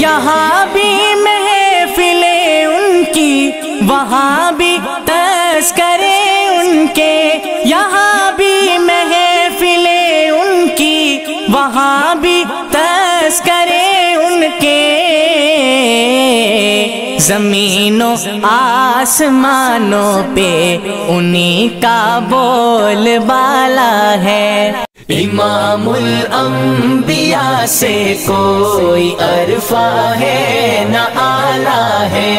یہاں بھی محفلیں ان کی، وہاں بھی تذکرے ان کے، یہاں بھی محفلیں ان کی، وہاں بھی تذکرے ان کے، زمین و آسمانوں پہ انہی کا بول بالا ہے۔ امام الانبیاء سے کوئی عرفہ ہے نہ آلہ ہے،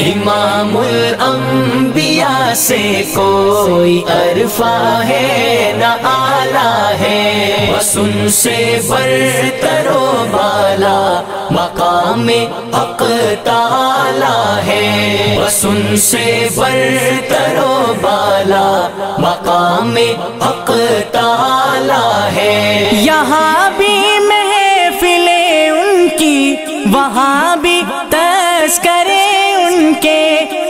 امام الانبیاء سے کوئی عرفہ ہے نہ آلہ ہے، بس ان سے برتر و بالا مقام حق تعالی ہے، بس ان سے برتر و بالا مقام حق تعالی ہے۔ یہاں بھی محفلیں ان کی، وہاں بھی تذکرے ان کے،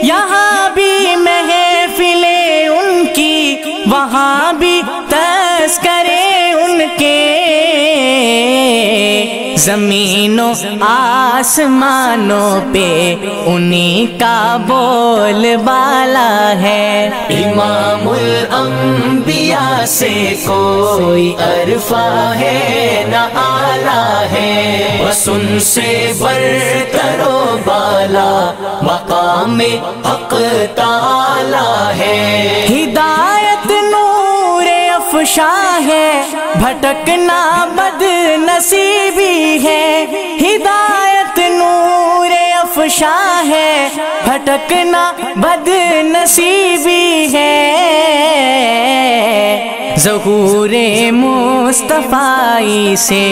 یہاں بھی محفلیں ان کی، وہاں بھی تذکرے ان کے، زمین و آسمانوں پہ انہی کا بول بالا ہے۔ امام الانبیاء سے کوئی عرفہ ہے نہ آلہ ہے، بس ان سے برتر و بالا مقام حق تعالی ہے۔ ہدایت نور افشاں ہے، بھٹکنا بد نصیبی ہے، ہدایت نور افشاں ہے، بھٹکنا بد نصیبی ہے، ظہور مصطفی سے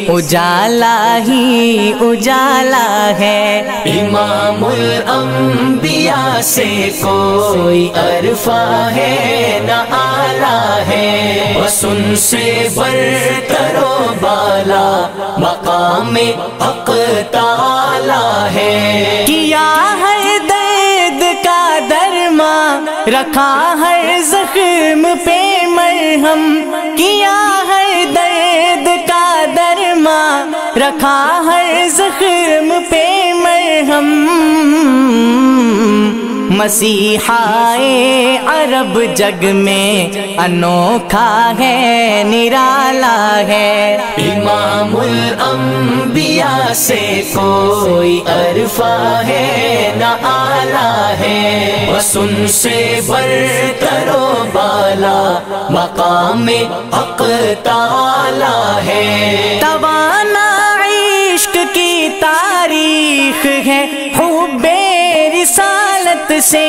اجالا ہی اجالا ہے۔ امام الانبیاء سے کوئی عرفہ ہے نہ آلہ ہے، بس ان سے برتر و بالا مقام حق تعالی ہے۔ کیا ہے درد کا درماں، رکھا ہر زخم پہ مرہم، کیا ہے درد کا درماں، رکھا ہر زخم پہ مرہم، مسیحائے عرب جگ میں انوکھا ہے نرالا ہے۔ امام الانبیاء سے کوئی عرفہ ہے نہ آلہ ہے، بس ان سے برتر و بالا مقام حق تعالی ہے۔ توانا عشق کی تاریخ ہے حب رسالت سے،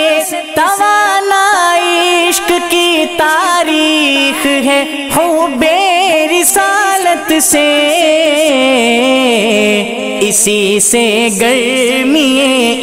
توانا عشق کی تاریخ ہے حب رسالت سے، اسی سے گرمی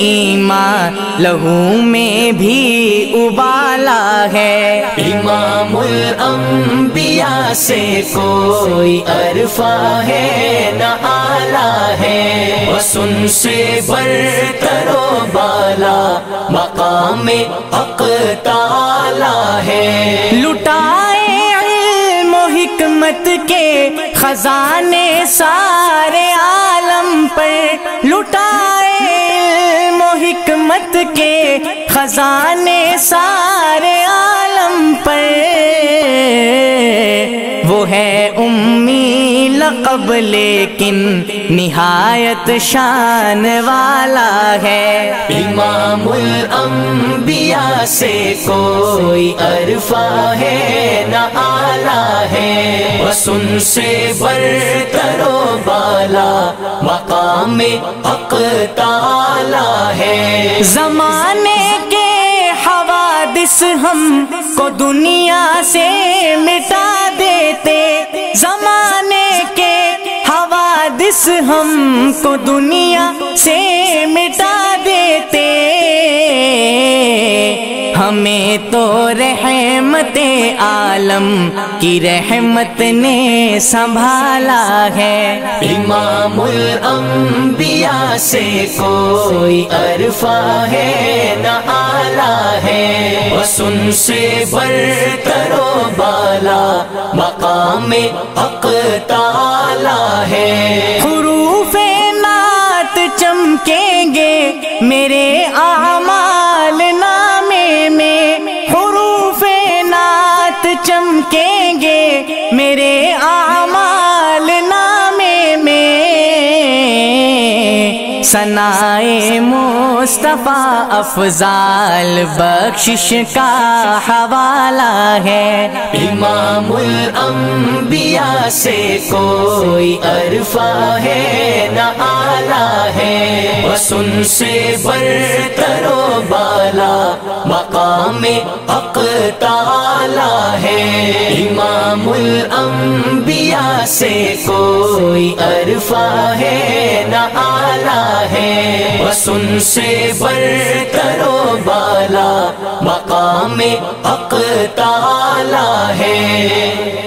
ایمان لہو میں بھی ابالا ہے۔ امام الانبیاء سے کوئی عرفہ ہے نہ آلہ ہے، بس ان سے برتر و بالا مقام حق تعالی ہے۔ لٹائے علم و حکمت کے خزانے سارے عالم پر، لٹائے علم و حکمت کے خزانے سارے عالم پر، وہ ہے امی لقب لیکن نہایت شان والا ہے۔ امام الانبیاء سے کوئی عرفہ ہے نہ آلہ ہے، بس ان سے برتر و بالا مقام حق تعالی ہے۔ زمانے کے حوادث ہم کو دنیا سے مٹا دیتے، زمانے کے حوادث ہم کو دنیا سے مٹا دیتے، ہمیں تو رحمت عالم کی رحمت نے سنبھالا ہے۔ امام الانبیاء سے کوئی عرفہ ہے نہ آلہ ہے، بس ان سے برتر و بالا مقام حق تعالی ہے۔ حروف نعت میرے اعمال نامے میں حروف نعت چمکیں گے، میرے اعمال نامے میں ثنائے مصطفیٰ افضال بخشش کا حوالہ ہے۔ امام الانبیاء سے کوئی عرفہ ہے نہ آلہ ہے، بس ان سے برتر و بالا مقام حق تعالی ہے۔ امام الانبیاء سے کوئی عرفہ ہے نہ آلہ ہے، بس ان سے برتر و بالا مقام حق تعالی ہے۔